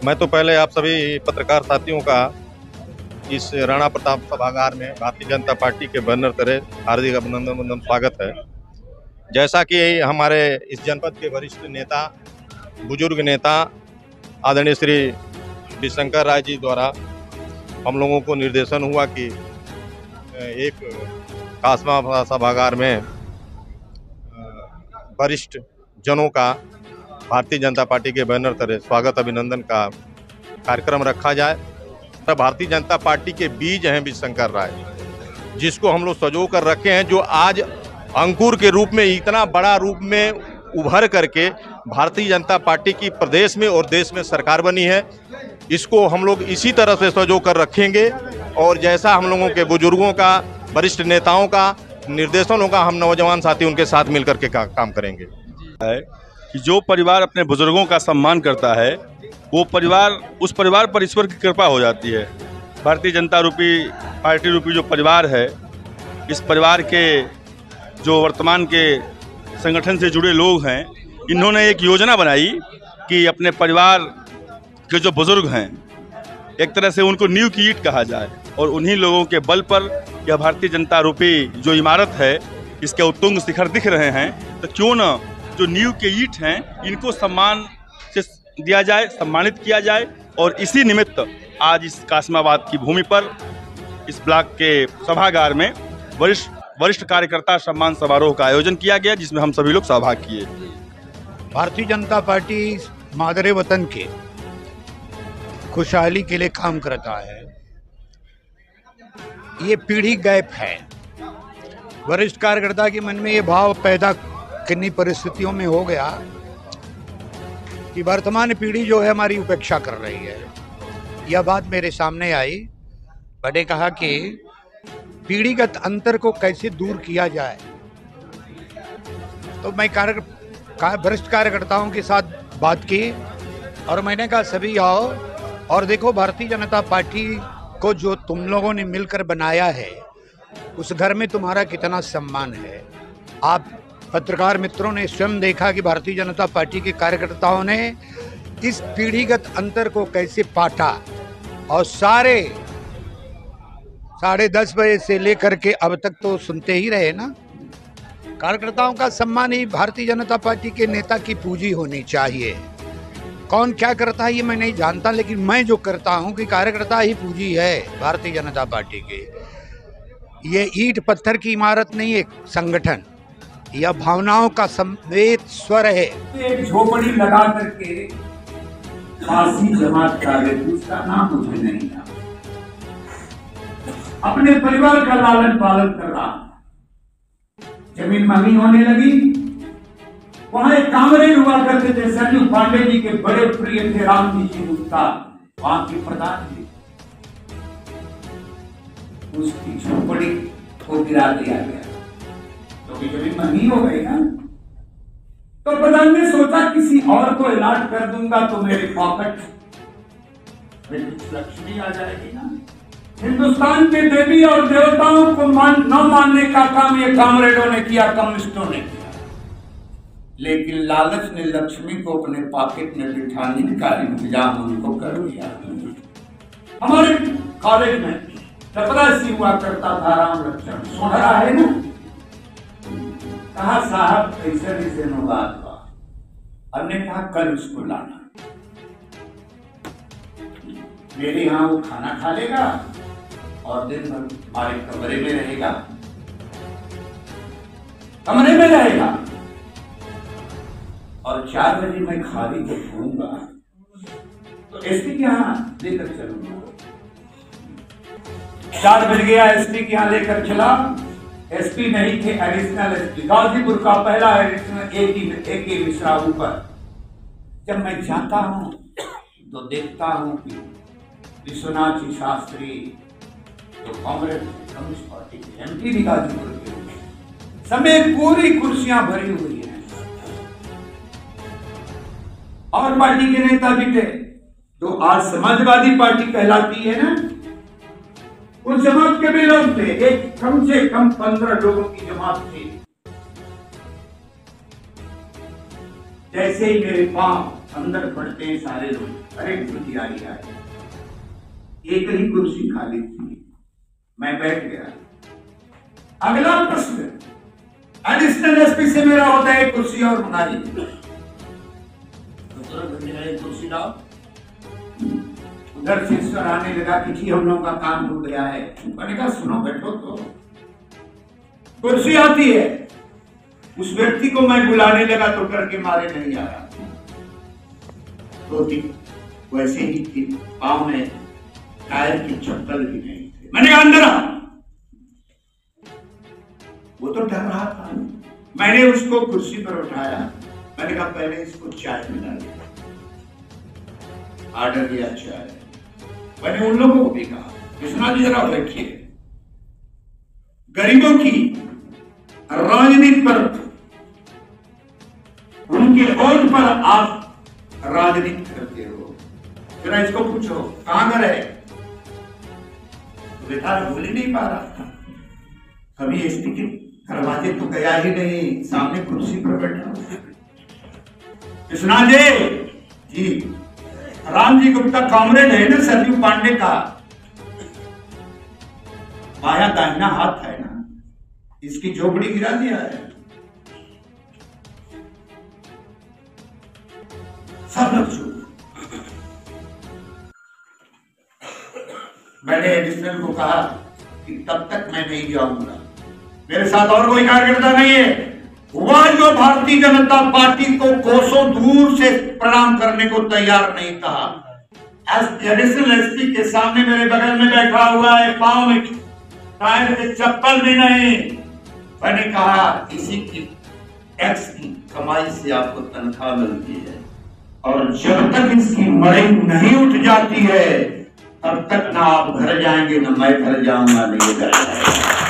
मैं तो पहले आप सभी पत्रकार साथियों का इस राणा प्रताप सभागार में भारतीय जनता पार्टी के बैनर तले हार्दिक अभिनंदन स्वागत है। जैसा कि हमारे इस जनपद के वरिष्ठ नेता, बुजुर्ग नेता आदरणीय श्री विशंकर राय जी द्वारा हम लोगों को निर्देशन हुआ कि एक कासमा सभागार में वरिष्ठ जनों का भारतीय जनता पार्टी के बैनर तले स्वागत अभिनंदन का कार्यक्रम रखा जाए। भारतीय जनता पार्टी के बीज हैं विशंकर राय, जिसको हम लोग सजो कर रखे हैं, जो आज अंकुर के रूप में इतना बड़ा रूप में उभर करके भारतीय जनता पार्टी की प्रदेश में और देश में सरकार बनी है। इसको हम लोग इसी तरह से सजो कर रखेंगे और जैसा हम लोगों के बुजुर्गों का, वरिष्ठ नेताओं का निर्देशन होगा, हम नौजवान साथी उनके साथ मिलकर के काम करेंगे। कि जो परिवार अपने बुजुर्गों का सम्मान करता है वो परिवार, उस परिवार पर ईश्वर की कृपा हो जाती है। भारतीय जनता पार्टी रूपी जो परिवार है, इस परिवार के जो वर्तमान के संगठन से जुड़े लोग हैं, इन्होंने एक योजना बनाई कि अपने परिवार के जो बुजुर्ग हैं, एक तरह से उनको नींव की ईंट कहा जाए और उन्हीं लोगों के बल पर यह भारतीय जनता रूपी जो इमारत है, इसके उत्तुंग शिखर दिख रहे हैं। तो क्यों न जो नींव के ईंट हैं, इनको सम्मान से दिया जाए, सम्मानित किया जाए। और इसी निमित्त आज इस कासमाबाद की भूमि पर इस ब्लॉक के सभागार में वरिष्ठ कार्यकर्ता सम्मान समारोह का आयोजन किया गया, जिसमें हम सभी लोग सहभाग किए। भारतीय जनता पार्टी मादरे वतन के खुशहाली के लिए काम करता है। ये पीढ़ी गैप है। वरिष्ठ कार्यकर्ता के मन में ये भाव पैदा किन्हीं परिस्थितियों में हो गया कि वर्तमान पीढ़ी जो है हमारी उपेक्षा कर रही है। यह बात मेरे सामने आई। मैंने कहा कि पीढ़ीगत अंतर को कैसे दूर किया जाए। तो मैं वरिष्ठ कार्यकर्ताओं के साथ बात की और मैंने कहा सभी आओ और देखो भारतीय जनता पार्टी को जो तुम लोगों ने मिलकर बनाया है, उस घर में तुम्हारा कितना सम्मान है। आप पत्रकार मित्रों ने स्वयं देखा कि भारतीय जनता पार्टी के कार्यकर्ताओं ने इस पीढ़ीगत अंतर को कैसे पाटा और साढ़े 10:30 बजे से लेकर के अब तक तो सुनते ही रहे ना। कार्यकर्ताओं का सम्मान ही भारतीय जनता पार्टी के नेता की पूंजी होनी चाहिए। कौन क्या करता है ये मैं नहीं जानता, लेकिन मैं जो करता हूं कि कार्यकर्ता ही पूंजी है भारतीय जनता पार्टी की। ये ईंट पत्थर की इमारत नहीं, एक संगठन, यह भावनाओं का संवेद स्वर है। एक झोपड़ी लगा करके फांसी जमात डाले, उसका नाम मुझे नहीं था। अपने परिवार का लालन पालन कर रहा। जमीन महंगी होने लगी, वहां एक कामरेड हुआ करते थे, संजू पांडे जी के बड़े प्रिय थे, राम जी उस्ताद, वहां के प्रधान जी। उसकी झोपड़ी को गिरा दिया गया क्योंकि जमीन महंगी हो गई ना। तो प्रधान ने सोचा किसी और को इलाज कर दूंगा तो मेरे पॉकेट में कुछ लक्ष्मी आ जाएगी ना। हिंदुस्तान के देवी और देवताओं को न मानने का काम ये कामरेडों ने किया, कम्युनिस्टों ने किया। लेकिन लालच ने लक्ष्मी को अपने पॉकेट में बिठाने का इंतजाम उनको कर दिया। हमारे कॉलेज में चपरासी हुआ करता था राम लक्ष्मण, सोहरा है ना। कहा साहब ऐसे बात हुआ, हमने कहा कल उसको लाना, मेरे यहाँ वो खाना खा लेगा और दिन भर हमारे कमरे में रहेगा, और 4 बजे मैं खाली जब होऊंगा तो एसपी के यहाँ लेकर चलूंगा। 4 बज गया, एसपी के यहाँ लेकर चला। एसपी नहीं थे, एडिशनल एसपी, गाजीपुर का पहला एडिशनल ए.के. मिश्रा ऊपर। जब मैं जाता हूं तो देखता हूं कि विश्वनाथ जी शास्त्री जो कांग्रेस कम्युनिस्ट पार्टी के एमपी भी गाजीपुर के समेत पूरी कुर्सियां भरी हुई हैं और पार्टी के नेता भी थे। तो आज समाजवादी पार्टी कहलाती है ना, उस जमात के भी लोग थे। एक कम से कम 15 लोगों की जमात थी। जैसे ही मेरे पांव अंदर बढ़ते हैं सारे लोग, अरे कुर्सी आ गया, एक ही कुर्सी खाली थी, मैं बैठ गया। अगला प्रश्न, एडिशनल एसपी से मेरा होता है कुर्सी और मंगा लीजिए, कुर्सी लाओ। उधर से ईश्वर आने लगा कि जी हम लोगों का काम हो गया है। मैंने कहा सुनो बैठो, तो कुर्सी आती है, उस व्यक्ति को मैं बुलाने लगा तो डर के मारे नहीं आया, तो वैसे ही थी, पांव में टायर की चप्पल भी नहीं थे। मैंने कहा अंदर आ, वो तो डर रहा था। मैंने उसको कुर्सी पर उठाया, मैंने कहा पहले इसको चाय मिला दिया, ऑर्डर दिया चाय। मैंने उन लोगों को भी कहा विश्वनाथ जी जरा बैठिए, गरीबों की राजनीति पर, उनके वोट पर आप राजनीति करते हो, जरा इसको पूछो कहां घर है, तो बेचारा बोल ही नहीं पा रहा था। कभी एसपी के दरवाजे तो गया ही नहीं, सामने कुर्सी पर बैठा। विश्वनाथ जी, राम जी गुप्ता कॉमरेड है ना सरयू पांडे का, बाया दाहिना हाथ है ना, इसकी झोपड़ी गिरा दिया है। सब लोग चुप। मैंने एडिशनल को कहा कि तब तक मैं नहीं जाऊंगा, मेरे साथ और कोई कार्यकर्ता नहीं है। वह जो भारतीय जनता पार्टी को कोसों दूर से प्रणाम करने को तैयार नहीं था, एडिशनल एसपी के सामने मेरे बगल में बैठा हुआ है, पांव में टायर के चप्पल भी नहीं। मैंने कहा इसी की टैक्स की कमाई से आपको तनख्वाह मिलती है, और जब तक इसकी मड़ई नहीं उठ जाती है तब तक ना आप घर जाएंगे ना मैं घर जाऊंगा, नहीं घर जाएगा।